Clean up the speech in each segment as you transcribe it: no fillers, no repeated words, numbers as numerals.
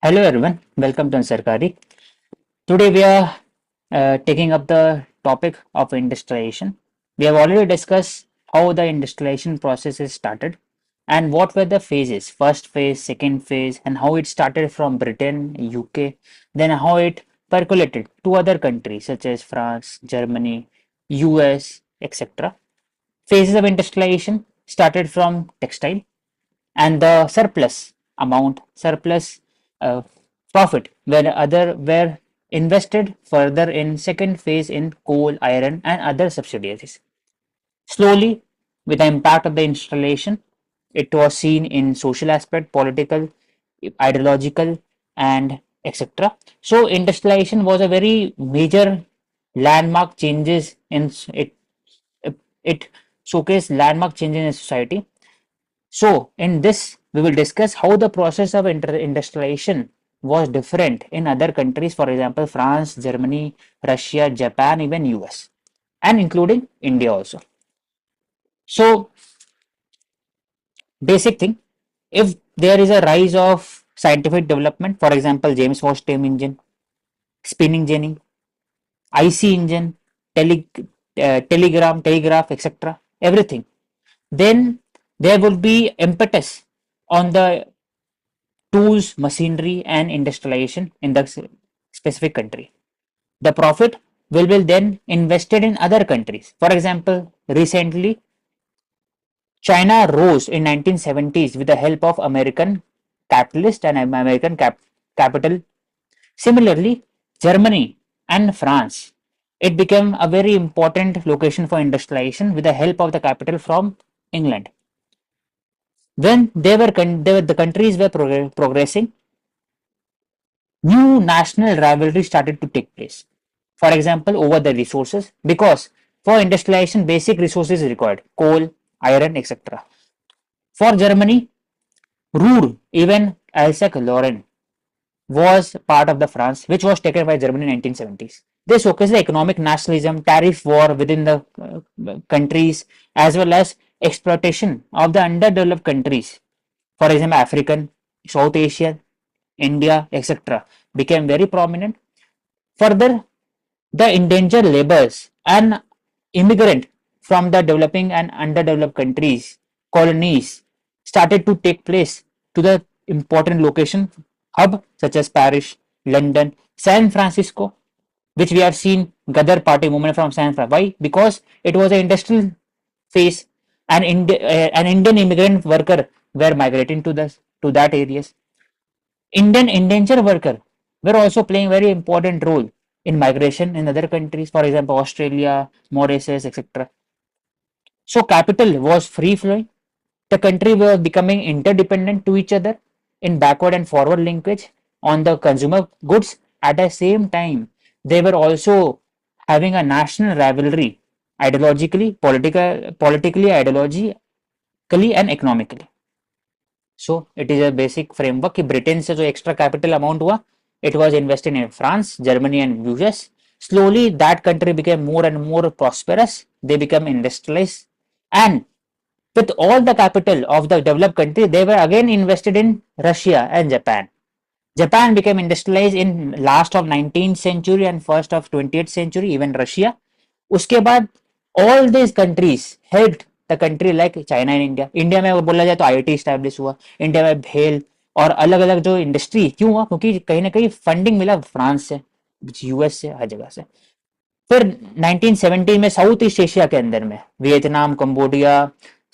Hello everyone, welcome to Ansarkari. Today we are taking up the topic of industrialization. We have already discussed how the industrialization process is started and what were the phases, first phase, second phase, and how it started from Britain, UK, then how it percolated to other countries such as France, Germany, US, etc. Phases of industrialization started from textile and the surplus uh, profit were invested further in second phase in coal, iron, and other subsidiaries. Slowly, with the impact of the installation, it was seen in social aspect, political, ideological, and etc. So, industrialization was a very major landmark changes in it showcased landmark changes in society. So, in this, we will discuss how the process of industrialization was different in other countries, for example, France, Germany, Russia, Japan, even US, and including India also. So, basic thing, if there is a rise of scientific development, for example, James Watt steam engine, spinning jenny, IC engine, telegraph, etc., everything, then there will be impetus on the tools, machinery, and industrialization in the specific country. The profit will be then invested in other countries. For example, recently China rose in 1970s with the help of American capitalists and American capital. Similarly, Germany and France, it became a very important location for industrialization with the help of the capital from England. When the countries were progressing, new national rivalry started to take place. For example, over the resources, because for industrialization, basic resources is required coal, iron, etc. For Germany, Ruhr, even Alsace-Lorraine was part of the France, which was taken by Germany in 1970s. They showcase the economic nationalism, tariff war within the countries, as well as exploitation of the underdeveloped countries. For example, African, South Asia, India, etc., became very prominent. Further, the endangered laborers and immigrant from the developing and underdeveloped countries, colonies, started to take place to the important location hub such as Paris, London, San Francisco, which we have seen Gadar Party movement from San Francisco. Why? Because it was an industrial phase and an Indian immigrant worker were migrating to that areas. Indian indentured worker were also playing very important role in migration in other countries, for example, Australia, Mauritius, etc. So capital was free flowing. The country was becoming interdependent to each other in backward and forward linkage on the consumer goods. At the same time, they were also having a national rivalry politically, ideologically, and economically. So it is a basic framework कि Britain से जो extra capital amount हुआ it was invested in France Germany and US slowly that country became more and more prosperous they became industrialized and with all the capital of the developed country they were again invested in Russia and Japan became industrialized in last of 19th century and first of 20th century even Russia उसके बाद all these countries helped the country like China and India India में बोला जाए तो IIT establish हुआ India में भेल और अलग अलग जो इंडस्ट्री क्यों हुआ क्योंकि कहीं ना कहीं फंडिंग मिला फ्रांस से यूएस से हर जगह से फिर 1970 में साउथ ईस्ट एशिया के अंदर में वियतनाम कंबोडिया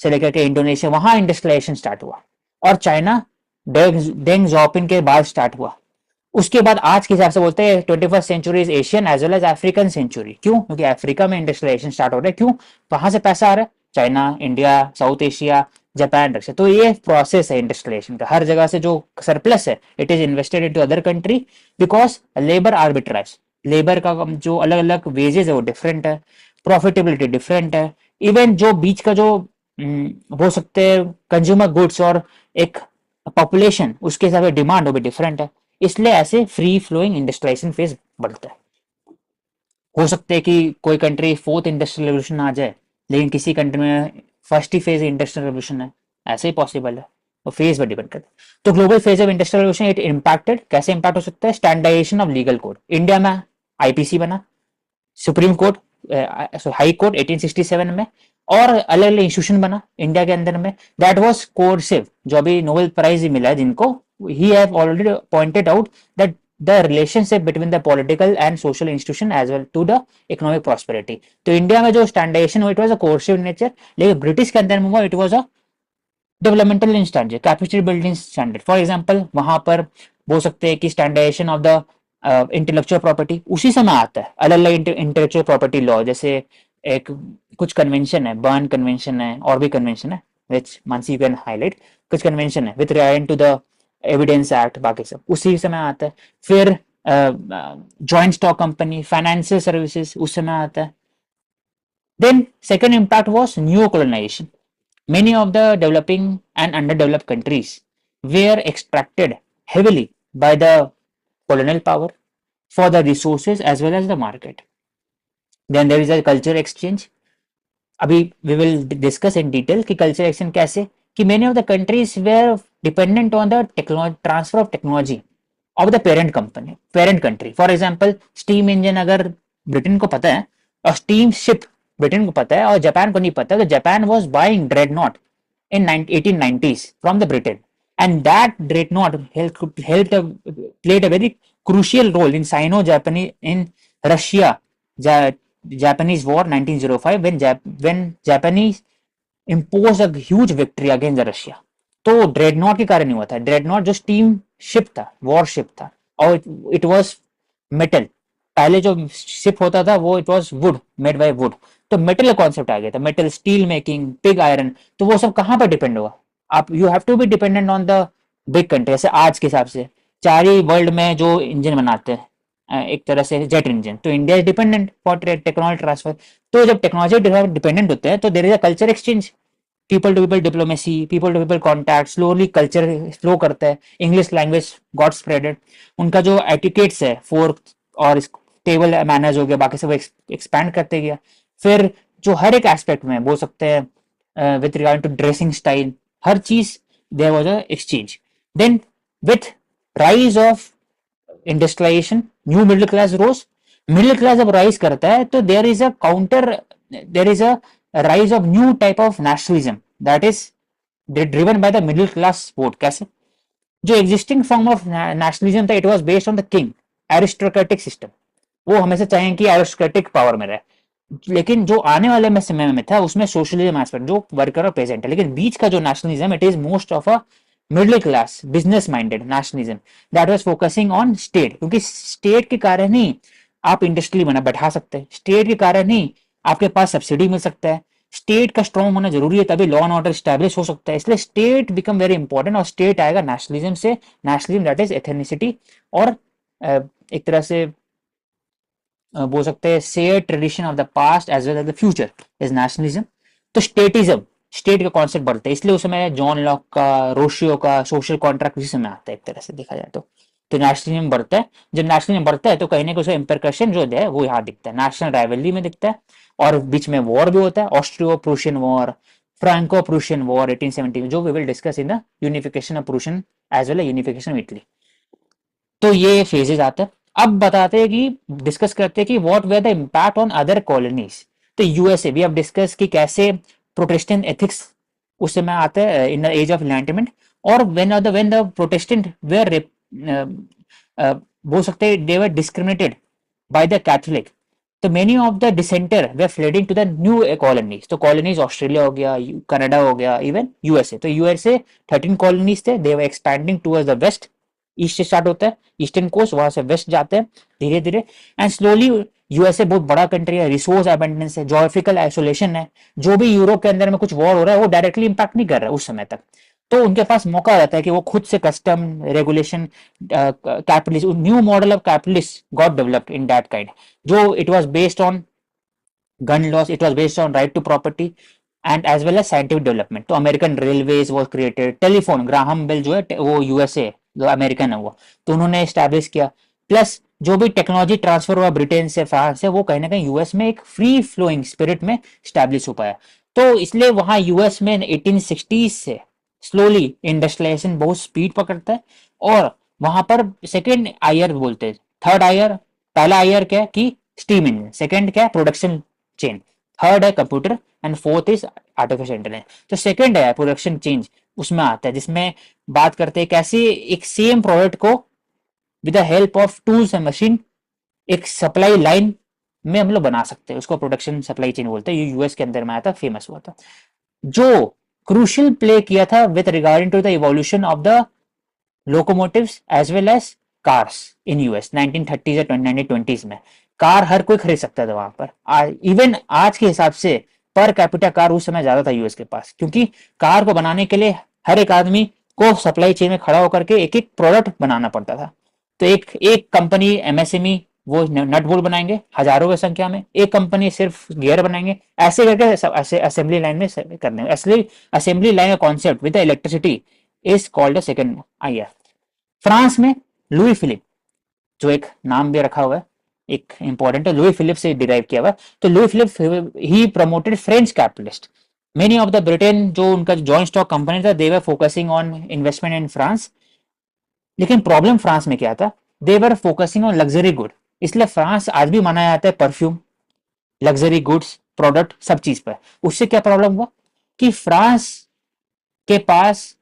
से लेकर के इंडोनेशिया वहां इंडस्ट्रियलाइजेशन स्टार्ट हुआ और चाइना डेंग जॉपिन के बाद स्टार्ट हुआ उसके बाद आज के हिसाब से बोलते हैं 21st century is Asian as well as African century क्यों क्योंकि अफ्रीका में इंडस्ट्रियलाइजेशन स्टार्ट हो रहा है क्यों वहां से पैसा आ रहा है China India south Asia Japan Russia तो ये प्रोसेस है इंडस्ट्रियलाइजेशन का हर जगह से जो सरप्लस है it is invested into other country because labour arbitrage labour का जो अलग अलग वेजेस है वो डिफरेंट है प्रॉफिटेबिलिटी डिफरेंट है इवन जो बीच का जो हो सकते हैं कंज्यूमर गुड्स और एक पॉपुलेशन उसके हिसाब से डिमांड वो भी डिफरेंट है इसलिए ऐसे फ्री फ्लोइंग इंडस्ट्रियलाइजेशन फेज बढ़ता है हो सकता है कि कोई कंट्री फोर्थ इंडस्ट्रियल रेवोल्यूशन आ जाए लेकिन किसी कंट्री में फर्स्ट ही फेज इंडस्ट्रियल रेवोल्यूशन है ऐसे ही पॉसिबल है और फेज पर डिपेंड करता है। तो global phase of industrial revolution it impacted, कैसे इम्पैक्ट हो सकता है? Standardisation of legal code, India में आईपीसी बना, सुप्रीम कोर्ट हाई कोर्ट 1867 में, और अलग अलग इंस्टीट्यूशन बना इंडिया के अंदर में, दैट वाज कोर्सिव, जो अभी नोबेल प्राइज मिला है जिनको, he have already pointed out that the relationship between the political and social institution as well to the economic prosperity. तो इंडिया में जो स्टैंडर्डाइजेशन हुआ it was a coercive nature, लेकिन ब्रिटिश के अंदर में हुआ it was a developmental standard, capacity building standard. For example वहां पर बोल सकते हैं कि standardisation of the intellectual property उसी समय आता है, अलग अलग इंटेलेक्चुअल प्रॉपर्टी लॉ, जैसे एक कुछ कन्वेंशन है, बर्न कन्वेंशन है, और भी कन्वेंशन है which Mansi you can highlight, कुछ कन्वेंशन है with regard to the evidence act, बाकी सब उसी समय आता है। फिर joint stock company, financial services उस समय आता है। Then second impact was new colonization. Many of the developing and underdeveloped countries were extracted heavily by the colonial power for the resources as well as the market. Then there is a culture exchange. अभी we will discuss in detail कि culture exchange कैसे, कि many of the countries were dependent on the transfer of technology of the parent company, parent country. For example, steam engine अगर Britain को पता है और steam ship Britain को पता है और जापान को नहीं पता, तो Japan was buying dreadnought in 1890s from the Britain, and that dreadnought played a very crucial role in Sino-Japanese in Russia Japanese War 1905 when Japanese imposed a huge victory against the Russia. तो Dreadnought के कारण हुआ था। Dreadnought जो steam ship था, war ship था, और it was metal. पहले जो शिप होता था वो it was wood, made by wood, तो मेटल का कॉन्सेप्ट आ गया था, metal, steel making, pig iron, तो वो सब कहाँ पर डिपेंड हुआ? आप you have to be dependent on the big country. जैसे आज के हिसाब से चार ही वर्ल्ड में जो इंजन बनाते हैं एक तरह से जेट इंजन, तो India is dependent for technology transfer. तो जब टेक्नोलॉजी डिपेंडेंट होते हैं तो there is a culture exchange, people to people diplomacy, people to people contact, slowly culture flow करता है, इंग्लिश लैंग्वेज गॉट स्प्रेडेड, उनका जो एटिकेट्स है फोर्थ और टेबल मैनर्स हो गया, बाकी सब एक्सपैंड करते गया। फिर जो हर एक एस्पेक्ट में बोल सकते हैं with regard to dressing style, हर चीज there was a exchange. Then with rise of industrialisation new middle class rose, middle class जब राइज करता है तो there is a counter, there is a rise of new type of nationalism that is driven by the middle class vote। कैसे? जो existing form of nationalism था it was based on the king, aristocratic system, वो हमेशा चाहें कि aristocratic power में रहे, लेकिन जो आने वाले में समय में था उसमें सोशलिज्म एस्पेक्ट जो वर्कर और प्रेजेंट है, लेकिन बीच का जो nationalism it is most of a middle class business minded nationalism that was focusing on state, क्योंकि स्टेट के कारण ही आप इंडस्ट्री बना बैठा सकते हैं, स्टेट के कारण ही आपके पास सब्सिडी मिल सकता है, स्टेट का स्ट्रॉन्ग होना जरूरी है तभी लॉ एंड ऑर्डर स्टैब्लिश हो सकता है, इसलिए स्टेट बिकम वेरी इंपॉर्टेंट। और स्टेट आएगा नेशनलिज्म से, नेशनलिज्म दैट इज एथेनिसिटी, और एक तरह से बोल सकते हैं share tradition of the past as well as the future is nationalism. तो स्टेटिज्म, स्टेट का कॉन्सेप्ट बढ़ता है, इसलिए उस समय जॉन लॉक का, रोशियो का सोशल कॉन्ट्रैक्ट उसी समय आता है एक तरह से देखा जाए तो नेशनलिज्म बढ़ता है। जब नेशनलिज्म बढ़ता है तो कहीं ना कहीं इंपरकशन जो है वो यहाँ दिखता है, नेशनल राइवलरी में दिखता है, और बीच में वॉर भी होता है, Austro Prussian war, Franco Prussian war 1870 में, जो we will discuss in the unification of Prussian as well unification of Italy. तो ये फेजेस आते हैं। अब बताते हैं कि डिस्कस करते हैं कि what were the impact on other colonies. तो यूएसए भी अब डिस्कस कि कैसे प्रोटेस्टेंट एथिक्स उस समय आते हैं in the age of enlightenment, और व्हेन द प्रोटेस्टेंट वेर बोल सकते हैं they were discriminated by the Catholic, तो many of the dissenter were fleeing to the new colonies. तो कॉलोनीज ऑस्ट्रेलिया हो गया, कनाडा हो गया, इवन यूएसए। तो यूएसए 13 कॉलोनीज थे, they were expanding towards the west, east से स्टार्ट होता है, ईस्टर्न कोस्ट, वहां से वेस्ट जाते हैं धीरे धीरे, एंड स्लोली यूएसए बहुत बड़ा कंट्री है, रिसोर्स एबंडेंस है, जोग्राफिकल आइसोलेशन है, जो भी यूरोप के अंदर में कुछ वॉर हो रहा है वो डायरेक्टली इंपैक्ट नहीं कर रहा है उस समय तक, तो उनके पास मौका रहता है कि वो खुद से custom regulation capitalist, new model of capitalist got developed in that kind, जो it was based on gun laws, it was based on right to property and as well as scientific development. तो American railways was created, telephone, Graham Bell जो है वो USA जो American है वो, तो उन्होंने स्टैब्लिश किया। प्लस जो भी टेक्नोलॉजी ट्रांसफर हुआ ब्रिटेन से, फ्रांस से, वो कहीं ना कहीं यूएस में एक फ्री फ्लोइंग स्पिरिट में स्टैब्लिश हो पाया। तो इसलिए वहां यूएस में 1860 से स्लोली इंडस्ट्रियलाइजेशन बहुत स्पीड पकड़ता है, और वहां पर सेकेंड आईआर बोलते हैं, थर्ड आईआर, पहला आईआर क्या है कि स्टीम इंजन, सेकेंड क्या है प्रोडक्शन चेन, थर्ड है computer, and fourth is artificial intelligence. तो सेकेंड है प्रोडक्शन चेंज, उसमें आता है जिसमें बात करते हैं कैसे एक सेम प्रोडक्ट को with the help of tools and machine एक सप्लाई लाइन में हम लोग बना सकते हैं, उसको प्रोडक्शन सप्लाई चेन बोलते हैं। ये यूएस के अंदर में आया था, फेमस हुआ था, जो क्रूशियल प्ले किया था with regarding to the evolution of the locomotives as well as cars in US 1930s या 1920s में। कार हर कोई खरीद सकता था वहां पर, इवन आज के हिसाब से पर कैपिटा कार उस समय ज्यादा था यूएस के पास, क्योंकि कार को बनाने के लिए हर एक आदमी को सप्लाई चेन में खड़ा होकर के एक एक प्रोडक्ट बनाना पड़ता था। तो एक एक कंपनी एमएसएमई वो नट बोल्ट बनाएंगे हजारों की संख्या में, एक कंपनी सिर्फ गियर बनाएंगे, ऐसे करके ऐसे असेंबली लाइन में करने, असली असेंबली लाइन का concept with electricity is called second IR. France में लुई फिलिप, जो एक नाम भी रखा हुआ है, एक इंपॉर्टेंट है, लुई फिलिप से डिराइव किया हुआ है। तो Louis Philippe he promoted French capitalist, many of the Britain, जो उनका जॉइंट स्टॉक कंपनी था, they were focusing on investment in France. लेकिन प्रॉब्लम फ्रांस में क्या था, they were focusing on luxury good, इसलिए फ्रांस आज भी माना जाता है परफ्यूम, लग्जरी गुड्स, प्रोडक्ट, सब चीज पर। उससे क्या प्रॉब्लम हुआ कि फ्रांस के पास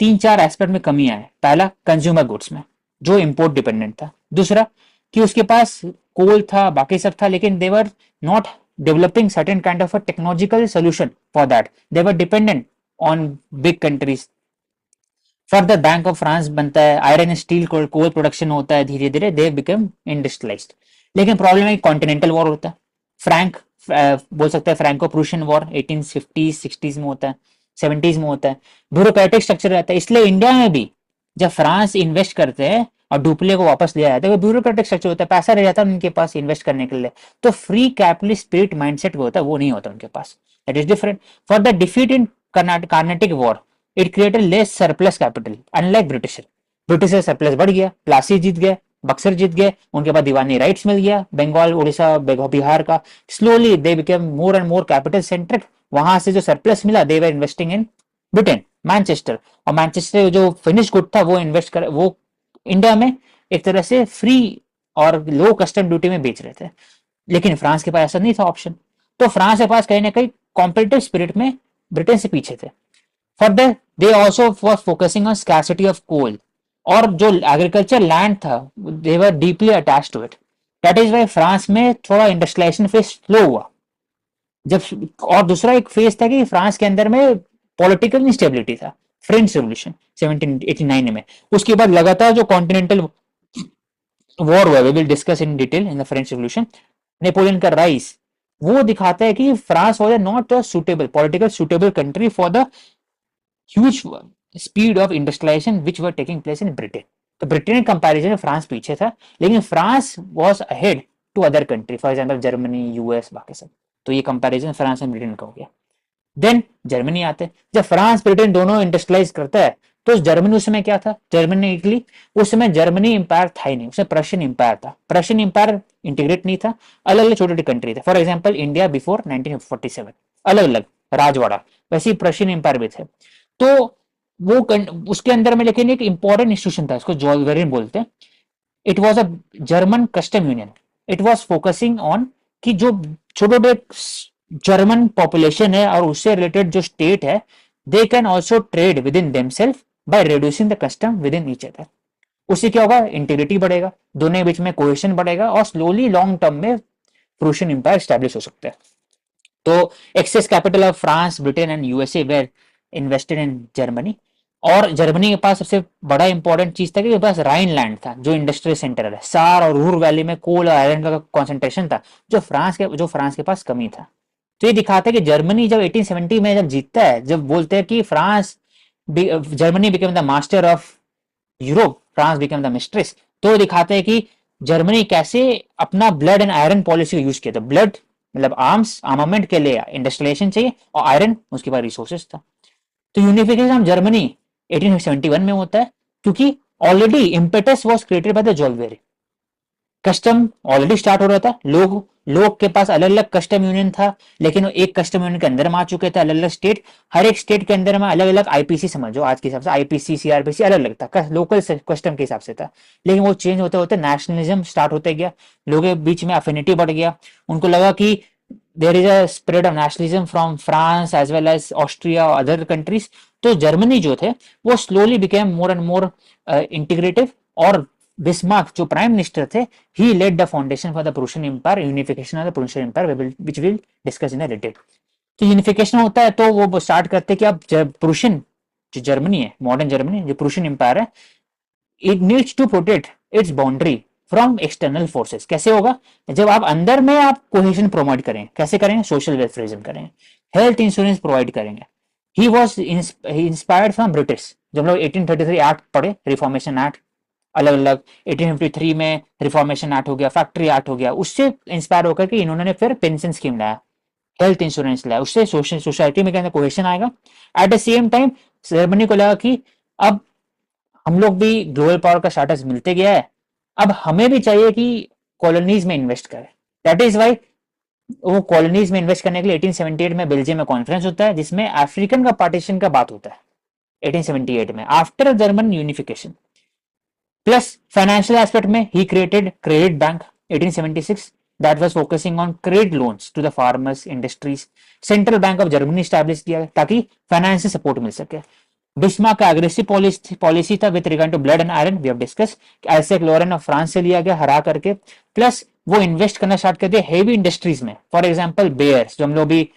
तीन चार एस्पेक्ट में कमी आए। पहला कंज्यूमर गुड्स में, जो इंपोर्ट डिपेंडेंट था। दूसरा कि उसके पास कोल था, बाकी सब था, लेकिन they were not developing certain kind of a technological solution for that, they were dependent on big countries. Further bank of France बनता है, आयरन स्टील कोल प्रोडक्शन होता है, धीरे धीरे दे बिकम इंडस्ट्रियलाइज्ड। लेकिन प्रॉब्लम है कॉन्टिनेंटल वॉर होता है, फ्रैंक बोल सकते हैं Franco Prussian war 1850s 60s में होता है, 70s में होता है, ब्यूरोक्रेटिक स्ट्रक्चर रहता है। इसलिए इंडिया में भी जब फ्रांस इन्वेस्ट करते हैं और डुप्ले को वापस लिया जाता है, तो ब्यूरोक्रेटिक स्ट्रक्चर होता है, पैसा रह जाता है उनके पास इन्वेस्ट करने के लिए, तो फ्री कैपिटलिस्ट स्पिरिट माइंडसेट होता है, वो नहीं होता उनके पास। That is different. For the defeat in Carnatic war it created less surplus capital, unlike Britisher. Britisher surplus बढ़ गया, प्लासी जीत गए, बक्सर जीत गए, उनके बाद दीवानी राइट्स मिल गया, बंगाल, उड़ीसा, बिहार का। Slowly they became more and more capital centric. वहां से जो सरप्लस मिला दे वर इन्वेस्टिंग इन ब्रिटेन, मैनचेस्टर, और मैनचेस्टर जो फिनिश गुड था वो इन्वेस्ट कर, वो इंडिया में एक तरह से फ्री और लो कस्टम ड्यूटी में बेच रहे थे। लेकिन फ्रांस के पास ऐसा नहीं था ऑप्शन, तो फ्रांस के पास कहीं ना कहीं कॉम्पिटिटिव स्पिरिट में ब्रिटेन से पीछे थे। Further they also was focusing on scarcity of coal, और जो एग्रीकल्चर लैंड था they were deeply attach to it. That is why France में थोड़ा इंडस्ट्रियलाइजेशन फेज स्लो हुआ जब, और दूसरा एक फेज था कि फ्रांस के अंदर में पॉलिटिकल इंस्टेबिलिटी था, फ्रेंच रेवोल्यूशन 1789 में। उसके बाद लगातार जो कॉन्टिनेंटल वॉर हुआ, we will discuss in detail in the French revolution, Napoleon का राइज, वो दिखाता है कि France was not a suitable political suitable country for the huge speed of industrialisation which were taking place in Britain. तो Britain comparison में France पीछे था, लेकिन France was ahead to other country, for example Germany, US, बाकी सब। तो ये comparison France and Britain का हो गया। देन जर्मनी आते हैं। जब फ्रांस ब्रिटेन दोनों इंडस्ट्रियलाइज करता है, तो जर्मनी उस समय क्या था, जर्मनी इटली, उस समय जर्मनी इंपायर था ही नहीं, उसमें प्रशियन इंपायर था। प्रशियन इंपायर इंटीग्रेट नहीं था, अलग अलग छोटे छोटे कंट्री थे। फॉर एग्जाम्पल इंडिया बिफोर 1947 अलग अलग राजवाड़ा, वैसे ही प्रशियन इंपायर भी थे। तो वो उसके अंदर में लेकिन एक इंपॉर्टेंट इंस्टीट्यूशन था, इसको जोल्वेरिन बोलते हैं। It was a German custom union. It was focusing on कि जो छोटे छोटे जर्मन पॉपुलेशन है और उससे रिलेटेड जो स्टेट है, they can also trade within themself by reducing the custom within each other. उससे क्या होगा, इंटीग्रिटी बढ़ेगा, दोनों के बीच में कोहेशन बढ़ेगा, और स्लोली लॉन्ग टर्म में प्रूशियन एम्पायर स्टैब्लिश हो सकता है। तो excess capital of France, Britain and USA were invested in Germany. और जर्मनी के पास सबसे बड़ा इंपॉर्टेंट चीज था कि उसके पास राइन लैंड था, जो इंडस्ट्रियल सेंटर है, सार और रूर वैली में कोल और आयरन का कॉन्सेंट्रेशन था, जो फ्रांस के पास कमी था। तो ये दिखाता है कि जर्मनी जब 1870 में जब जीतता है, जब बोलते हैं कि France, Germany became the master of Europe, France became the mistress, तो दिखाते हैं कि जर्मनी कैसे अपना ब्लड एंड आयरन पॉलिसी का यूज किया था। ब्लड मतलब आर्म्स, आर्मामेंट के लिए इंडस्ट्रियलाइजेशन चाहिए, और आयरन उसके बाद रिसोर्सेज था। तो यूनिफिकेशन ऑफ जर्मनी 1871 में होता है, क्योंकि already impetus was created by the Zollverein. Custom already start हो रहा था, लोग लोग के पास अलग अलग कस्टम यूनियन था, लेकिन वो एक कस्टम यूनियन के अंदर में आ चुके थे अलग अलग स्टेट। हर एक स्टेट के अंदर में अलग अलग आईपीसी, समझो आज के हिसाब से आईपीसी सीआरपीसी अलग अलग था, लोकल कस्टम के हिसाब से था। लेकिन वो चेंज होते होते नेशनलिज्म स्टार्ट होते गया, लोगों के बीच में अफिनिटी बढ़ गया। उनको लगा कि there is a spread of nationalism from France as well as Austria और अदर कंट्रीज। तो जर्मनी जो थे वो slowly became more and more integrative. और बिस्मार्क जो प्राइम मिनिस्टर थे, he led the foundation for the Prussian empire, unification of the Prussian empire, which will discuss in the detail. तो unification होता है तो वो स्टार्ट करते हैं कि अब प्रूशियन जो जर्मनी है, मॉडर्न जर्मनी जो प्रूशियन एम्पायर है, it needs to protect its boundary from external forces. कैसे होगा? जब आप अंदर में आप कोहेशन प्रोवाइड करें, कैसे करेंगे? सोशल वेलफेयरिज्म करेंगे, हेल्थ इंश्योरेंस प्रोवाइड करेंगे। He was inspired from British. जब लोग 1833 एक्ट पढ़े, रिफॉर्मेशन एक्ट, अलग अलग 1853 में रिफॉर्मेशन एक्ट हो गया, फैक्ट्री एक्ट हो गया, उससे इंस्पायर होकर के इन्होंने फिर पेंशन स्कीम लाया, हेल्थ इंश्योरेंस लाया, उससे सोसाइटी में कहते कोहेशन आएगा। At the same time Germany को लगा कि अब हम लोग भी ग्लोबल पावर का स्टेटस मिलते गया है, अब हमें भी चाहिए कि कॉलोनीज में इन्वेस्ट करें। दैट इज वाई वो कॉलोनीज में इन्वेस्ट करने के लिए 1878 में बेल्जियम में कॉन्फ्रेंस होता है, जिसमें अफ्रीकन का पार्टीशन का बात होता है 1878 में, after German unification. Plus financial aspect में he created credit bank 1876 that was focusing on credit loans to the farmers industries. Central bank of Germany establish किया ताकि फाइनेंस से सपोर्ट मिल सके। बिस्मार्क का एग्रेसिव पॉलिसी था with regard to blood and iron, we have discuss. आइजैक Lorraine of France से लिया गया हरा करके। प्लस वो इन्वेस्ट करना स्टार्ट कर दिया हेवी इंडस्ट्रीज में, फॉर एग्जांपल बेयर, जो हम लोग भी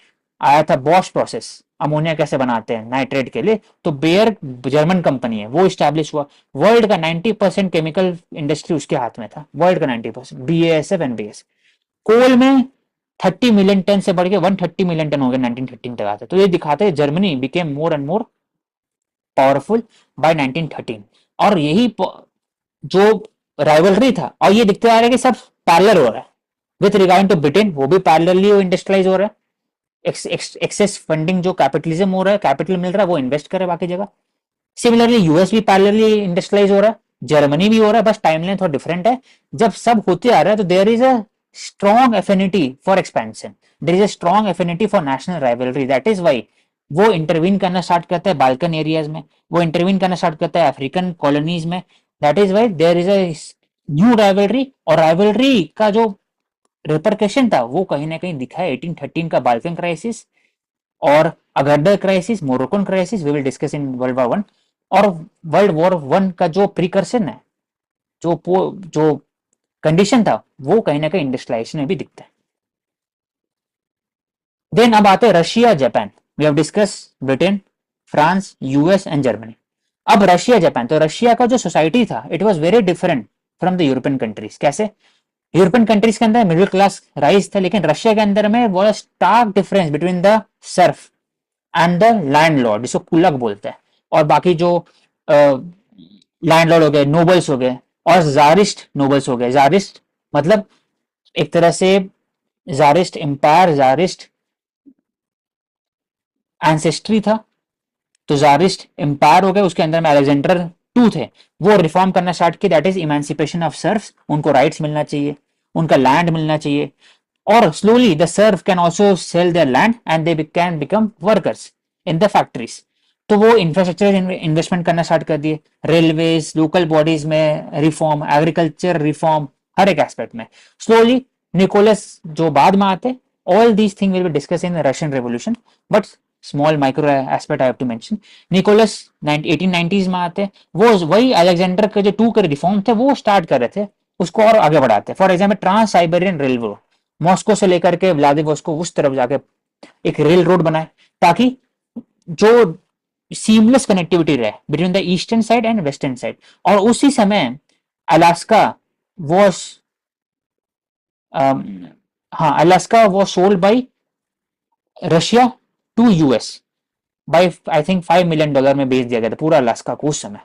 आया था बॉश प्रोसेस, अमोनिया कैसे बनाते हैं नाइट्रेट के लिए, तो बेयर जर्मन कंपनी है, वो स्टैब्लिश हुआ। वर्ल्ड का 90% केमिकल इंडस्ट्री उसके हाथ में था, वर्ल्ड का 90%, BASF एनबीएस। कोल में 30 मिलियन टन से बढ़ के 130 मिलियन टन हो गया 1913 तक आते। तो ये दिखाते हैं Germany became more and more powerful by 1913। और यही जो राइवलरी था, और ये दिखते आ रहा है कि सब पैरेलल हो रहा है विथ रिगार्ड टू ब्रिटेन, वो भी पैरेलली इंडस्ट्रियलाइज हो रहा है। एक्सेस फंडिंग जो कैपिटलिज्म हो रहा है, कैपिटल मिल रहा है, वो इन्वेस्ट करे बाकी जगह। सिमिलरली यूएस भी पैरेलली इंडस्ट्रियलाइज हो रहा है, जर्मनी भी हो रहा है, बस टाइमलाइन थोड़ा डिफरेंट है। जब सब होते आ रहा है तो there is a strong affinity for expansion, there is a strong affinity for national rivalry. That is why वो इंटरवीन करना स्टार्ट करता है बाल्कन एरियाज में, वो इंटरवीन करना स्टार्ट करता है अफ्रीकन कॉलोनीज में। That is why there is a new rivalry. और राइवलरी का जो रिपरकशन था वो कहीं ना कहीं दिखा है 1813 का बाल्कन क्राइसिस और Agadir crisis, Moroccan crisis, we will discuss in world war one. और वर्ल्ड वॉर वन का जो प्रिकर्सन है, जो कंडीशन था, वो कहीं ना कहीं इंडस्ट्रियलाइजेशन में भी दिखता है। देन अब आते हैं Russia Japan. We have discuss Britain, France, US and Germany. अब रशिया जापान, तो रशिया का जो सोसाइटी था it was very different from the European countries. कैसे? यूरोपियन कंट्रीज के अंदर मिडिल क्लास राइज था, लेकिन रशिया के अंदर में वो stark difference between the serf and the landlord, जिसको कुलक बोलते हैं, और बाकी जो लैंडलॉर्ड हो गए, नोबल्स हो गए, और जारिस्ट नोबल्स हो गए। जारिस्ट मतलब एक तरह से जारिस्ट एम्पायर, जारिस्ट एंसेस्ट्री था, तो जारिस्ट एम्पायर हो गए, उसके अंदर में अलेक्जेंडर टू थे, वो रिफॉर्म करना स्टार्ट किया, that is emancipation of serfs. उनको राइट्स मिलना चाहिए, उनका लैंड मिलना चाहिए, और slowly the serf can also sell their land and they can become workers in the factories. तो वो इंफ्रास्ट्रक्चर इन्वेस्टमेंट करना स्टार्ट कर दिए, रेलवेज, लोकल बॉडीज में रिफॉर्म, एग्रीकल्चर रिफॉर्म, हर एक एस्पेक्ट में स्लोली। निकोलस जो बाद में आते, all these thing will be discuss in Russian revolution, but small micro aspect I have to mention. Nicholas 1890s में आते, वो वही अलेक्जेंडर के जो टू के रिफॉर्म थे वो स्टार्ट कर रहे थे, उसको और आगे बढ़ाते। For example trans Siberian railway, Moscow से लेकर के व्लादिवोस्टोक उस तरफ जाके एक रेल रोड बनाए, ताकि जो सीमलेस कनेक्टिविटी रहे between the eastern side and western side. और उसी समय अलास्का वॉज हाँ, Alaska was sold by Russia to US by I think $5 million में बेच दिया गया था पूरा अलास्का को उस समय।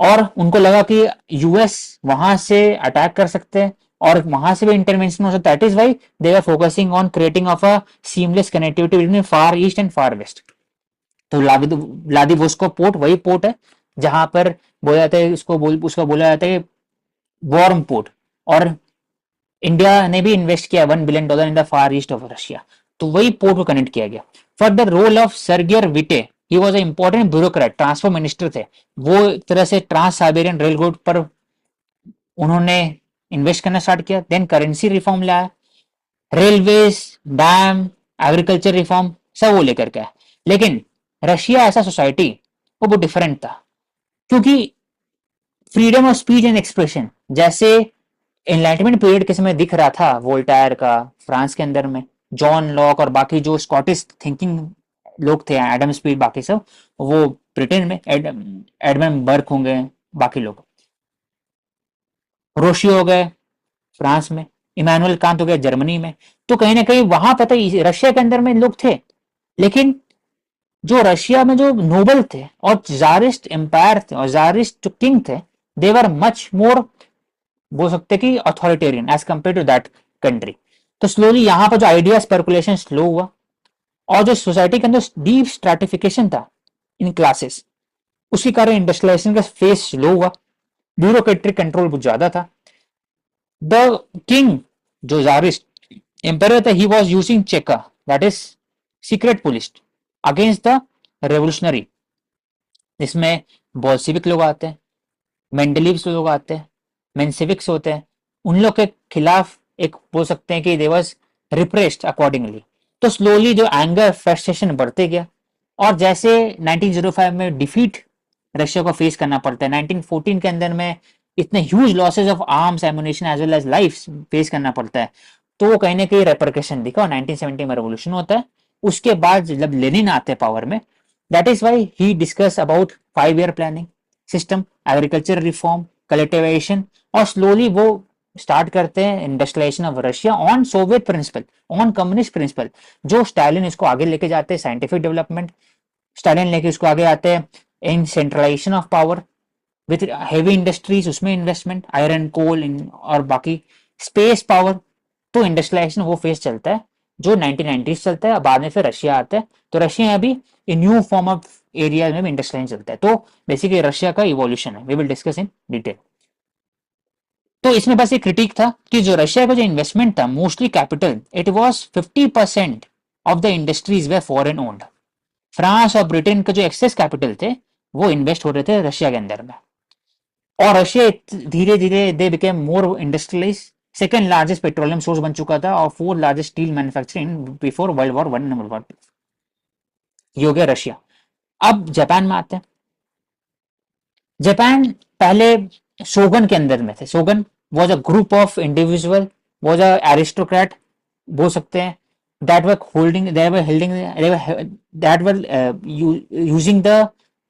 और उनको लगा कि यूएस वहां से अटैक कर सकते हैं और वहां से भी इंटरवेंशन हो सकता है। That is why they are focusing on creating of a seamless connectivity between far east and far west. तो व्लादिवोस्टोक पोर्ट वही पोर्ट है जहां पर बोला जाता है, उसको बोला जाता है वार्म पोर्ट, और इंडिया ने भी इन्वेस्ट किया $1 billion in the far east of Russia. तो वही पोर्ट को कनेक्ट किया गया। For the role of Sergei Witte, he was a important bureaucrat, transport minister थे वो। एक तरह से ट्रांस साइबेरियन रेल रोड पर उन्होंने इन्वेस्ट करना स्टार्ट किया। देन करेंसी रिफॉर्म लाया, रेलवेज, डैम, एग्रीकल्चर रिफॉर्म सब वो लेकर के आया। लेकिन रशिया ऐसा सोसाइटी वो बहुत डिफरेंट था, क्योंकि freedom of speech and expression जैसे एनलाइटमेंट पीरियड के समय दिख रहा था वोल्टायर का फ्रांस के अंदर में, जॉन लॉक और बाकी जो स्कॉटिश थिंकिंग लोग थे, एडम स्पीड बाकी सब, वो ब्रिटेन में एडमंड बर्क होंगे, बाकी लोग रोशियो हो गए फ्रांस में, इमानुअल कांत हो गया जर्मनी में। तो कहीं ना कहीं वहां पता ही रशिया के अंदर में लोग थे। लेकिन जो रशिया में जो नोबल थे और जारिस्ट एम्पायर थे और जारिस्ट जो किंग थे, देवर मच मोर बोल सकते कि authoritarian as compare to that country. तो स्लोली यहाँ पर जो आइडिया स्पेकुलेशन स्लो हुआ, और जो सोसाइटी के अंदर डीप स्ट्रेटिफिकेशन था इन क्लासेस, उसके कारण इंडस्ट्रियलाइजेशन का फेस स्लो हुआ, ब्यूरोक्रेटिक कंट्रोल बहुत ज्यादा था। द किंग जो जारिस्ट एम्पायर था, he was using Cheka, that is secret police, against the revolutionary. इसमें बॉल्सिविक लोग आते हैं, मेंडलीव्स लोग आते हैं, मेंसिविक्स होते हैं, उन लोग के खिलाफ एक बोल सकते हैं कि दे वाज रिप्रेस्ड अकॉर्डिंगली। तो स्लोली जो एंगर फ्रस्ट्रेशन बढ़ते गया, और जैसे 1905 में डिफीट रशिया को फेस करना पड़ता है, 1914 के अंदर में इतने huge losses of arms, ammunition as well as life face करना पड़ता है, तो वो कहीं ना कहीं रेपरकेशन दिखा, और 1970 में रेवोल्यूशन होता है। उसके बाद जब लेनिन आते हैं पावर में, that is why he discuss about 5 year planning system, agriculture reform, collectivisation, और स्लोली वो स्टार्ट करते हैं industrialisation of Russia on Soviet principle, on communist principle. जो स्टालिन इसको आगे लेके जाते हैं साइंटिफिक डेवलपमेंट, स्टालिन लेके इसको आगे आते हैं in centralisation of power with heavy industries, उसमें इन्वेस्टमेंट, आयरन कोल और बाकी स्पेस पावर। तो इंडस्ट्रियलाइजेशन वो फेज चलता है जो 1990s चलता है, बाद में फिर रशिया आता है। तो रशिया अभी न्यू फॉर्म ऑफ एरिया में भी इंडस्ट्रियलाइजेशन चलता है। तो बेसिकली रशिया का इवोल्यूशन है, we will discuss in detail. तो इसमें बस एक क्रिटिक था कि जो रशिया का जो इन्वेस्टमेंट था, mostly capital, it was 50% of the industries way foreign owned. France और ब्रिटेन का जो एक्सेस कैपिटल थे वो इन्वेस्ट हो रहे थे रशिया के अंदर में, और रशिया धीरे धीरे they became more industrialise, second largest petroleum source बन चुका था, और fourth largest steel manufacturing before world war one, number one. ये हो गया रशिया। अब जापान में आते हैं। जापान पहले शोगन के अंदर में थे। Shogun was a group of individual, was a aristocrat बोल सकते हैं, that were holding they were holding they were that were using the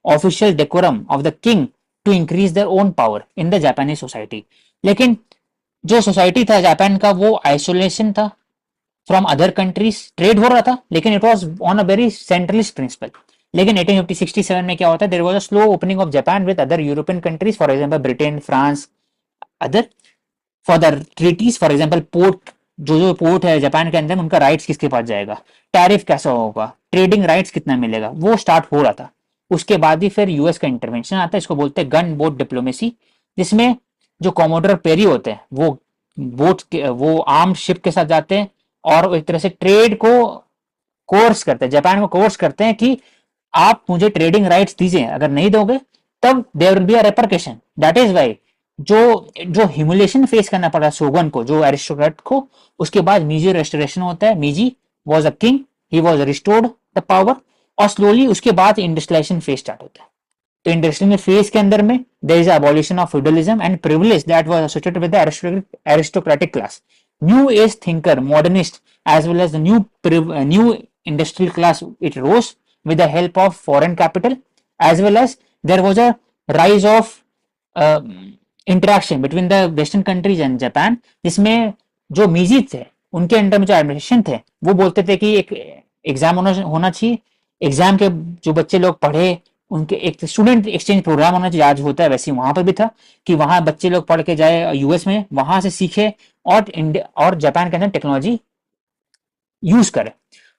official decorum of the king to increase their own power in the Japanese society। लेकिन जो society था Japan का वो isolation था from other countries, trade हो रहा था लेकिन it was on a very centralist principle. लेकिन 1867 में क्या होता है, there was a slow opening of Japan with other European countries, for example Britain, France, other, for the treaties. For example port, जो पोर्ट है जापान के अंदर, उनका राइट्स किसके पास जाएगा, टैरिफ कैसा होगा, ट्रेडिंग राइट्स कितना मिलेगा, वो स्टार्ट हो रहा था। उसके बाद ही फिर यूएस का इंटरवेंशन आता है, इसको बोलते हैं गन बोट डिप्लोमेसी, जिसमें जो कॉमोडोर पेरी होते हैं वो बोट वो आर्म शिप के साथ जाते हैं, और एक तरह से ट्रेड को कोर्स करते हैं, जापान को कोर्स करते हैं कि आप मुझे ट्रेडिंग राइट्स दीजिए, अगर नहीं दोगे तब there will be a repercussion. That is why जो जो ह्यूमिलेशन फेस करना पड़ा शोगन को, जो एरिस्टोक्रेट को, उसके बाद मीजी रेस्टोरेशन होता है। मीजी was a king, he was restored the power, और स्लोली उसके बाद इंडस्ट्रियलाइजेशन फेज स्टार्ट होता है। तो इंडस्ट्रियल फेज के अंदर में there is abolition of feudalism and privilege that was associated with the aristocratic class. New age thinker, modernist, as well as the new industrial class, it rose with the help of foreign capital, as well as there was a rise of uh, interaction between the western countries and Japan, जिसमें जो मीजी थे उनके under में जो administration थे वो बोलते थे कि एक एग्जाम होना चाहिए, एग्जाम के जो बच्चे लोग पढ़े उनके एक स्टूडेंट एक्सचेंज प्रोग्राम होना चाहिए, आज होता है वैसे वहां पर भी था कि वहां बच्चे लोग पढ़ के जाए यूएस में, वहां से सीखे और जापान के अंदर टेक्नोलॉजी यूज करे।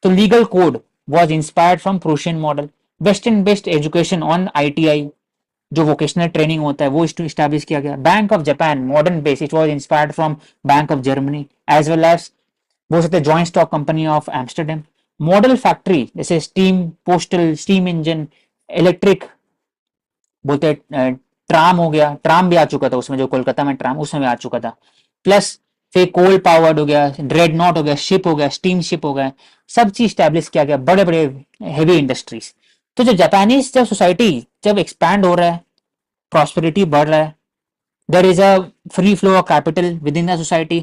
तो legal code was inspired from Prussian model, Western based education on ITI, जो वोकेशनल ट्रेनिंग होता है वो इस्टेब्लिश किया गया। Bank of Japan modern base, it was inspired from bank of Germany as well as बोल सकते हैं joint stock company of Amsterdam. Model factory जैसे steam, postal, steam engine, electric बोलते हैं, ट्राम हो गया, ट्राम भी आ चुका था उसमें, जो कोलकाता में ट्राम उसमें भी आ चुका था। प्लस फिर कोल पावर्ड हो गया, ड्रेड नॉट हो गया, शिप हो गया, स्टीम शिप हो गया, सब चीज स्टैब्लिश किया गया, बड़े बड़े हेवी इंडस्ट्रीज। तो जो जापानीज जब सोसाइटी जब एक्सपैंड हो रहा है, प्रॉस्पेरिटी बढ़ रहा है, देर is a free flow of capital with in the society,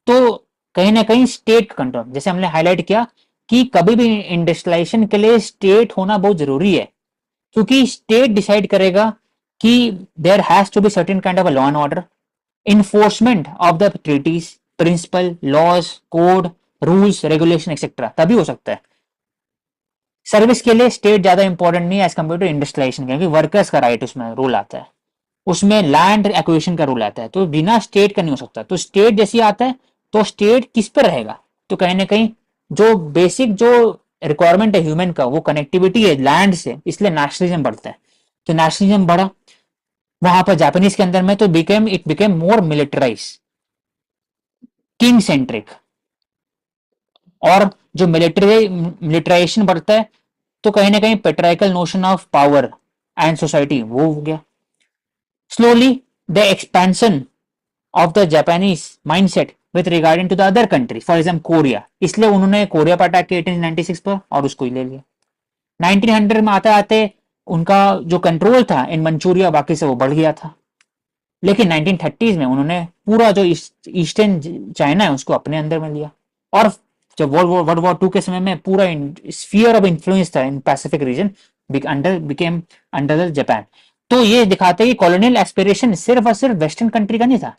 तो कहीं ना कहीं स्टेट कंट्रोल, जैसे हमने हाईलाइट किया कि कभी भी इंडस्ट्रियलाइजेशन के लिए स्टेट होना बहुत जरूरी है, क्योंकि स्टेट डिसाइड करेगा कि there has to be certain kind of a law and order, enforcement of the treaties, principle, laws, code, rules, regulation etcetera, तभी हो सकता है। सर्विस के लिए स्टेट ज्यादा इंपॉर्टेंट नहीं है एज कम्पेयर टू इंडस्ट्रियलाइजेशन, क्योंकि वर्कर्स का राइट उसमें रूल आता है, उसमें लैंड एक्विजिशन का रूल आता है, तो बिना स्टेट का नहीं हो सकता। तो स्टेट जैसे आता है तो स्टेट किस पर रहेगा, तो कहीं ना कहीं जो बेसिक जो रिक्वायरमेंट है ह्यूमन का, वो कनेक्टिविटी है लैंड से, इसलिए नेशनलिज्म बढ़ता है। तो नेशनलिज्म बढ़ा वहां पर जापानीज के अंदर में, तो it became more militarise, king centric. और जो मिलिटराइजेशन बढ़ता है तो कहीं ना कहीं patriarchal notion of power and society वो हो गया। Slowly the expansion of the Japanese mindset with regarding to the other country, for example Korea, इसलिए उन्होंने कोरिया पर अटैक किया 1896 पर और उसको ही ले लिया। 1900 में आते आते उनका जो कंट्रोल था इन मंचूरिया बाकी से वो बढ़ गया था, लेकिन 1930s में उन्होंने पूरा जो ईस्टर्न चाइना है उसको अपने अंदर में लिया। और जब वर्ल्ड वॉर 2 के समय में पूरा स्फीयर ऑफ इन्फ्लुएंस था in Pacific region became under the Japan. तो ये दिखाते हैं कि कॉलोनियल एस्पिरेशन सिर्फ और सिर्फ वेस्टर्न कंट्री का नहीं था,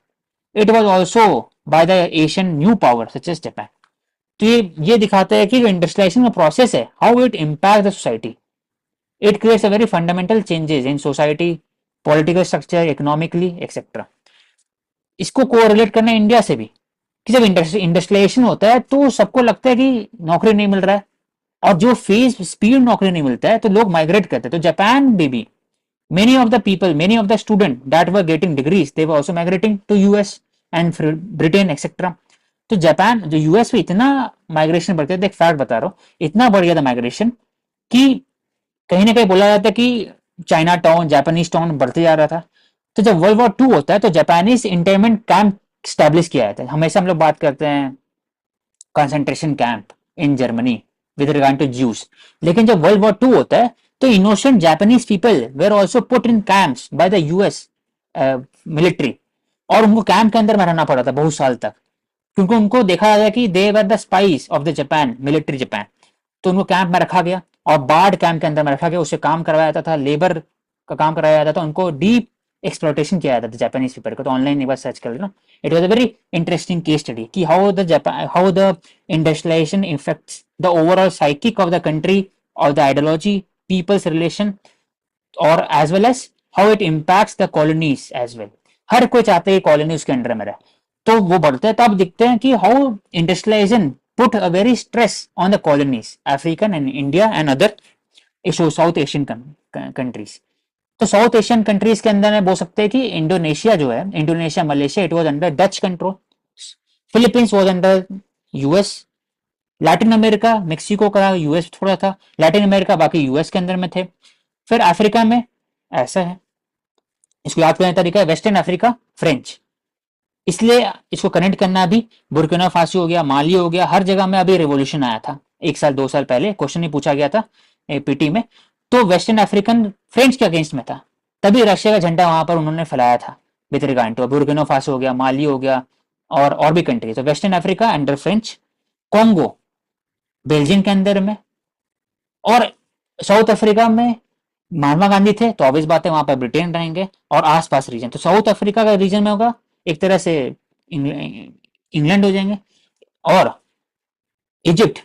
it was also by the Asian new power such as Japan. तो ये दिखाता है कि जो इंडस्ट्रियलाइजेशन का प्रोसेस है, how it impact the society, it creates a very fundamental changes in society, political structure, economically etcetera. इसको कोरिलेट करना है इंडिया से भी, कि जब इंडस्ट्रियलाइजेशन होता है तो सबको लगता है कि नौकरी नहीं मिल रहा है, और जो फेज स्पीड नौकरी नहीं मिलता है तो लोग माइग्रेट करते हैं। तो जापान में भी many of the people, many of the students that were getting degrees, they were also migrating to US and Britain etc. तो जापान जो यूएस में इतना माइग्रेशन बढ़ गया था, एक फैक्ट बता रहा हूँ, इतना बढ़ गया था माइग्रेशन कि कहीं ना कहीं बोला जाता है कि चाइना टाउन, जापानीज टाउन बढ़ते जा रहा था। तो जब वर्ल्ड वॉर 2 होता है तो जापानीज इंटरमेंट कैंप स्टैब्लिश किया जाता है। हमेशा हम लोग बात करते हैं concentration camp in Germany with regard to Jews, लेकिन जब वर्ल्ड वॉर 2 होता है तो innocent Japanese people were also put in camps by the US military, और उनको कैंप के अंदर में रहना पड़ा था बहुत साल तक, क्योंकि उनको देखा जाता है कि they were the spies of the Japan, military Japan. तो उनको कैंप में रखा गया और बार्ड कैंप के अंदर में रखा गया, उससे काम करवाया जाता था, लेबर का काम कराया जाता था, उनको डीप एक्सप्लोटेशन किया जाता था जापानीज पीपल को। तो ऑनलाइन एक बार सर्च कर लेना, it was a very interesting case study कि how the industrialisation effects the overall psychic of the country और द आइडियोलॉजी, पीपल्स रिलेशन, और as well as how it impacts the colonies as well. हर कोई चाहते हैं colony उसके under में रहे, तो वो बढ़ते हैं तब दिखते हैं कि how industrialisation put a very stress on the colonies, African and India and other south Asian countries. तो साउथ एशियन कंट्रीज के अंदर में बोल सकते हैं कि इंडोनेशिया जो है, Indonesia, Malaysia, it was under Dutch control, Philippines was under US, Latin America, Mexico का यूएस थोड़ा था, लैटिन अमेरिका बाकी यूएस के अंदर में थे। फिर अफ्रीका में ऐसा है, इसको याद करने का तरीका है वेस्टर्न अफ्रीका फ्रेंच, इसलिए इसको कनेक्ट करना। अभी बुर्किना फासो हो गया, माली हो गया, हर जगह में अभी रिवॉल्यूशन आया था 1 साल 2 साल पहले, क्वेश्चन ही पूछा गया था पीटी में, तो वेस्टर्न अफ्रीकन फ्रेंच के अगेंस्ट में था, तभी रशिया का झंडा वहां पर उन्होंने फैलाया था with regard to Burkina Faso हो गया, माली हो गया, और भी कंट्री। तो western Africa under French, Congo Belgium के अंदर में, और साउथ अफ्रीका में महात्मा गांधी थे, तो ऑब्वियस बात है वहां पर ब्रिटेन रहेंगे, और आसपास रीजन, तो साउथ अफ्रीका का रीजन में होगा एक तरह से इंग्लैंड हो जाएंगे। और इजिप्ट,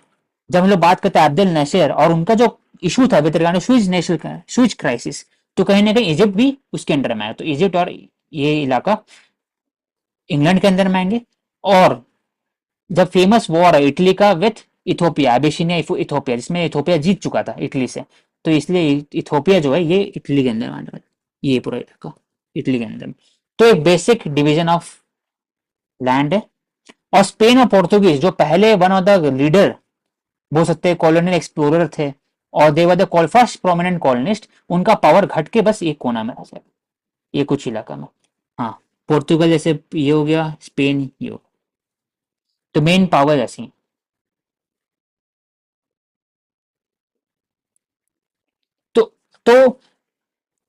जब हम लोग बात करते हैं अब्दुल नशीर और उनका जो इशू था विद रिगार्ड स्विच क्राइसिस, तो कहीं ना कहीं इजिप्ट भी उसके अंडर में आया, तो इजिप्ट और ये इलाका इंग्लैंड के अंदर में आएंगे। और जब फेमस वॉर है इटली का विथ इथोपिया, एबिसिनिया इथोपिया, जिसमें इथोपिया जीत चुका था इटली से, तो इसलिए इथोपिया जो है ये इटली के अंदर में। ये पूरा इलाका इटली के अंदर में। तो एक बेसिक डिवीजन ऑफ लैंड है। और स्पेन और पोर्तुगीज जो पहले वन ऑफ द लीडर बोल सकते हैं कॉलोनियल एक्सप्लोरर थे, और they were the first prominent colonist, उनका पावर घट के बस एक कोना में रह जाए, ये कुछ इलाका में। हाँ, पोर्तुगल जैसे ये हो गया, स्पेन ये हो, तो मेन पावर ऐसी हैं। तो तो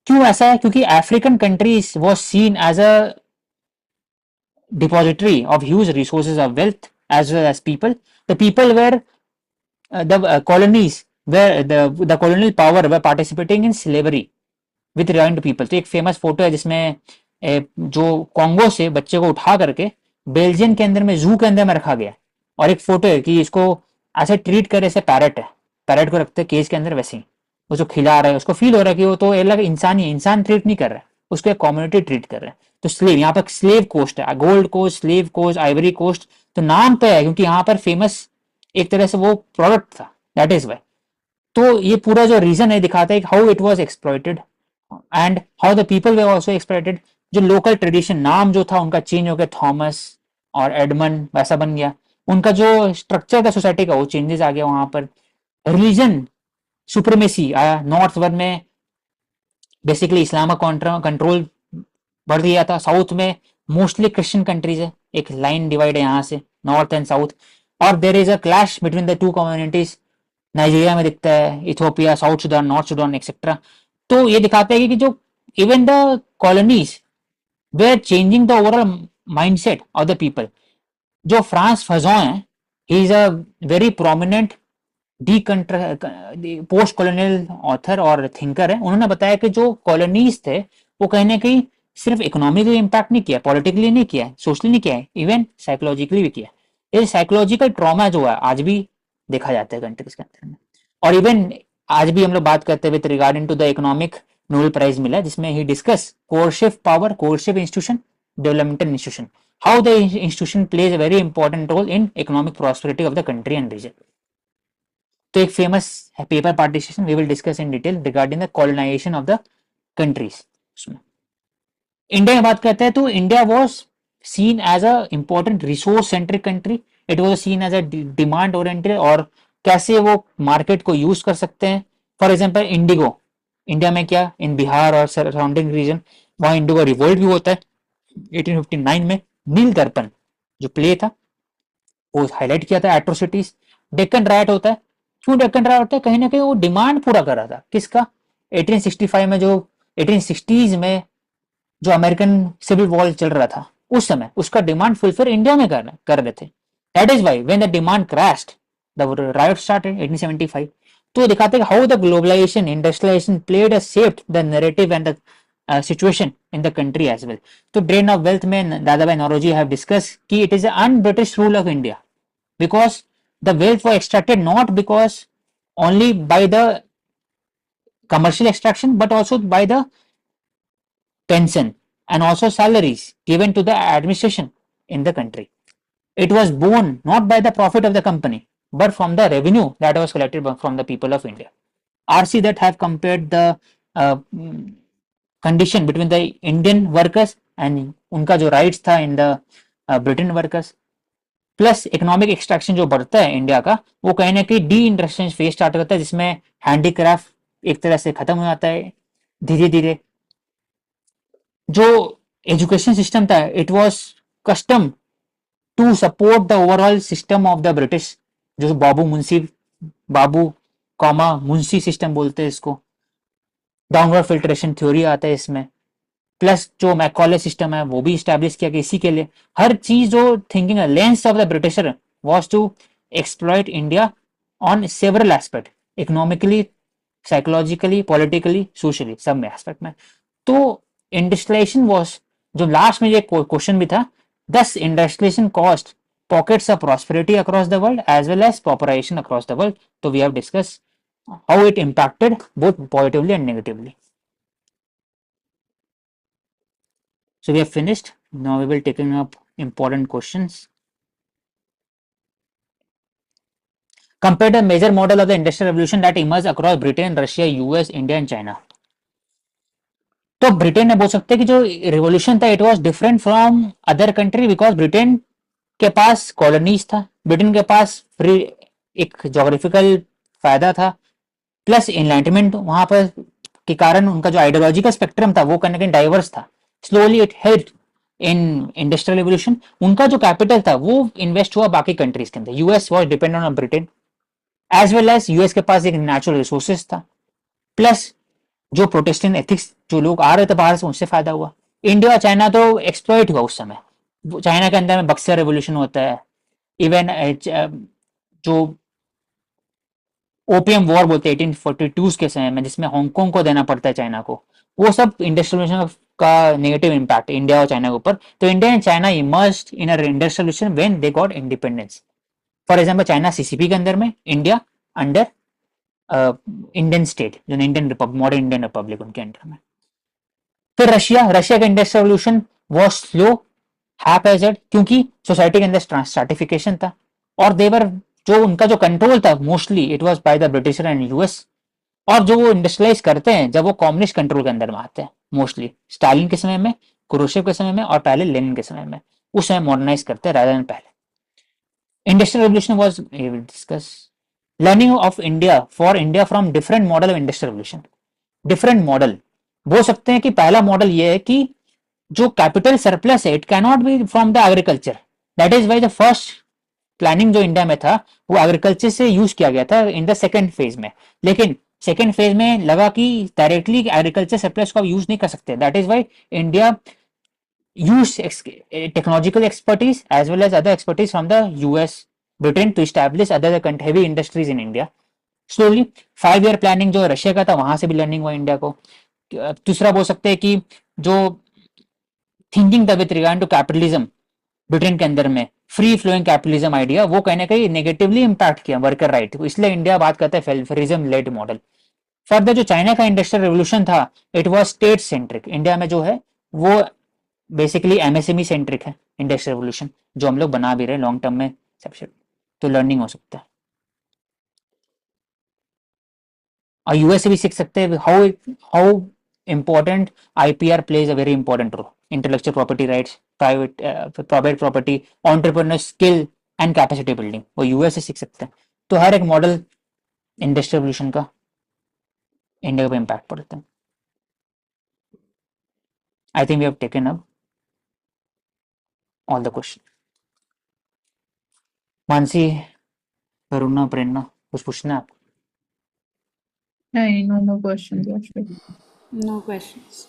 क्यों ऐसा है? क्योंकि African countries was seen as a depository of huge resources of wealth as well as people. The people were the colonies where the colonial power were participating in slavery with regard to people. तो एक famous photo है जिसमें जो Congo से बच्चे को उठा करके बेल्जियम के अंदर में जू के अंदर में रखा गया, और एक फोटो है कि इसको ऐसे ट्रीट करे जैसे पैरट है, पैरट को रखते हैं केज के अंदर वैसे ही उसको खिला रहा है, उसको फील हो रहा है कि वो तो अलग इंसान ही, इंसान ट्रीट नहीं कर रहा है, उसको एक कम्युनिटी ट्रीट कर रहा है। तो स्लेव, यहाँ पर स्लेव कोस्ट है, gold coast, slave coast, ivory coast, तो नाम पे है क्योंकि यहाँ पर फेमस एक तरह से वो प्रोडक्ट था, दैट इज वाई। तो ये पूरा जो रीजन है दिखाता है how it was exploited and how the people way also exploited. जो लोकल ट्रेडिशन नाम जो था उनका चेंज हो गया, थॉमस और एडमंड वैसा बन गया, उनका जो स्ट्रक्चर था सोसाइटी का वो चेंजेस आ गया वहां पर। रिलीजन सुप्रीमेसी आया, नॉर्थ वन में बेसिकली इस्लाम का कंट्रोल बढ़ गया था, साउथ में मोस्टली क्रिश्चियन कंट्रीज है, एक लाइन डिवाइड है यहाँ से नॉर्थ एंड साउथ, और there is a clash between the two communities, Nigeria में दिखता है, Ethiopia, south Sudan, north Sudan etcetera. तो ये दिखाते हैं कि जो even the colonies were changing the overall mindset of the people. जो फ्रांस फजों है, he is a very prominent post colonial author और थिंकर है। उन्होंने बताया कि जो कॉलोनीज थे वो कहीं ना कहीं सिर्फ इकोनॉमिकली इम्पैक्ट नहीं किया, पॉलिटिकली नहीं किया, सोशली नहीं किया, इवन साइकोलॉजिकली भी किया। ये साइकोलॉजिकल ट्रॉमा जो है आज भी देखा जाता है कंट्रीज के अंदर में। और इवन आज भी हम लोग बात करते हैं with regarding to the economic Nobel prize मिला जिसमें he discuss coercive power, coercive institution, developmental institution, how the institution plays a very important role in economic prosperity of the country and region. तो एक famous है paper partition, we will discuss in detail regarding the colonisation of the countries. India की बात करते हैं तो India was seen as a important resource centric country, it was seen as a demand oriented, और कैसे वो market को use कर सकते हैं। फॉर एग्जाम्पल इंडिगो, इंडिया में क्या इन बिहार और सराउंडिंग रीजन वहां इंडिगो रिवोल्ट भी होता है 1859 में। नील दर्पण जो प्ले था वो हाईलाइट किया था एट्रोसिटीज। डेक्कन राइट होता है, क्यों डेक्कन राइट होता है? कहीं ना कहीं वो डिमांड पूरा कर रहा था किसका, 1865 में जो 1860s में जो अमेरिकन सिविल वॉर चल रहा था उस समय उसका डिमांड फुलफिल इंडिया में कर रहे थे। That is why when the demand crashed the riot started 1875। तो दिखाते हैं how the globalisation industrialisation played a shaped the narrative and the situation in the country as well. तो ड्रेन ऑफ वेल्थ में Dadabhai Naoroji have discuss कि it is an British rule of India because the wealth was extracted not because only by the commercial extraction but also by the pension and also salaries given to the administration in the country. It was born not by the profit of the company but from the revenue that was collected from the people of India. RC that have compared the uh, condition between the Indian workers and उनका जो rights था in the Britain workers, plus economic extraction जो बढ़ता है India का वो कहीं ना कहीं डी इंडस्ट्रियल फेज स्टार्ट करता है जिसमें हैंडीक्राफ्ट एक तरह से खत्म हो जाता है धीरे धीरे। जो एजुकेशन सिस्टम था it was custom to support the overall system of the British, जो बाबू मुंशी, बाबू कॉमा मुंशी सिस्टम बोलते हैं इसको, डाउनवर्ड फिल्ट्रेशन थ्योरी आता है इसमें, प्लस जो मैकॉले सिस्टम है वो भी स्टैब्लिश किया गया इसी के लिए। हर चीज जो thinking lens of the Britisher was to exploit India on several aspect, economically, psychologically, politically, socially, सब में एस्पेक्ट में। तो इंडस्ट्रियलाइजेशन वाज, जो लास्ट में ये क्वेश्चन भी था, thus industrialisation caused pockets of prosperity across the world as well as population across the world. So we have discussed how it impacted both positively and negatively. So we have finished. Now we will taking up important questions. Compare the major model of the industrial revolution that emerged across Britain, Russia, US, India, and China. तो Britain ने बोल सकते हैं कि जो revolution था it was different from other country because Britain के पास colonies था, ब्रिटेन के पास फ्री एक जोग्राफिकल फायदा था, प्लस एनलाइटमेंट वहां पर के कारण उनका जो आइडियोलॉजिकल स्पेक्ट्रम था वो कहीं ना कहीं डाइवर्स था। Slowly it help in industrial revolution. उनका जो कैपिटल था वो इन्वेस्ट हुआ बाकी कंट्रीज के अंदर। US was dependent on Britain as well as US के पास एक नेचुरल रिसोर्सेज था, प्लस जो प्रोटेस्टेंट एथिक्स जो लोग आ रहे थे बाहर से उनसे फायदा हुआ। इंडिया और चाइना तो एक्सप्लॉइट हुआ उस समय। चाइना के अंदर में बक्सर रेवोल्यूशन होता है, इवन जो ओपियम वॉर बोलते हैं 1842 के समय में जिसमें हांगकांग को देना पड़ता है चाइना को, वो सब इंडस्ट्रियलाइजेशन का नेगेटिव इम्पैक्ट इंडिया और चाइना के ऊपर। तो India and China emerged in a industrialisation when they got independence. For example China CCP के अंदर में, इंडिया अंडर इंडियन स्टेट जो Indian republic, modern Indian republic उनके अंडर में। फिर रशिया, रशिया का industrial revolution was slow, haphazard, क्योंकि society के अंदर स्ट्राटिफिकेशन था और देवर जो उनका जो कंट्रोल था mostly it was by the britisher and US. और जो वो इंडस्ट्रियलाइज करते हैं जब वो कम्युनिस्ट कंट्रोल के अंदर में आते हैं, मोस्टली स्टालिन के समय में, क्रुश्चेव के समय में और पहले लेनिन के समय में, उस समय मॉडर्नाइज करते हैं रादर देन पहले। Industrial revolution was discuss learning of India for India from different model of industrial revolution. Different model बोल सकते हैं कि पहला मॉडल ये है कि जो कैपिटल सरप्लस है it cannot be from the agriculture. That is why the first planning जो इंडिया में था वो एग्रीकल्चर से यूज किया गया था इन द सेकेंड फेज में। लेकिन सेकेंड फेज में लगा कि डायरेक्टली एग्रीकल्चर सरप्लस को आप यूज नहीं कर सकते। That is why India use technological expertise as well as other expertise from the US, Britain to establish other heavy industries in India. Slowly 5 year planning जो Russia का था वहां से भी लर्निंग हुआ इंडिया को। दूसरा बोल सकते हैं कि जो थिंकिंग था with regard to capitalism Britain के अंदर में, फ्री फ्लोइंग कैपिटलिज्म आइडिया, वो कहीं ना कहीं नेगेटिवली इंपैक्ट किया वर्कर राइट को, इसलिए इंडिया बात करता है वेलफेयरिज्म लेड मॉडल। फर्दर जो चाइना का इंडस्ट्रियल रेवोल्यूशन था it was state centric. India में जो है वो बेसिकली एमएसएमई सेंट्रिक है इंडस्ट्रियल रेवोल्यूशन, जो हम लोग बना भी रहे लॉन्ग टर्म में सबसे, तो लर्निंग हो सकता है। और यूएस से भी सीख सकते हैं how how important IPR plays a very important role, intellectual property rights, private property, entrepreneur skill and capacity building, वो यूएस से सीख सकते हैं। तो हर एक मॉडल इंडस्ट्रियल रेवोल्यूशन का इंडिया पे इम्पैक्ट पड़ता है। I think we have taken up all the question. Mansi, Karuna, Prerna, कुछ पूछना है आपको? No more questions, actually. No questions.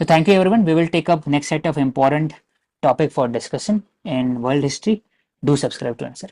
So thank you everyone. We will take up next set of important topic for discussion in world history. Do subscribe to Answer.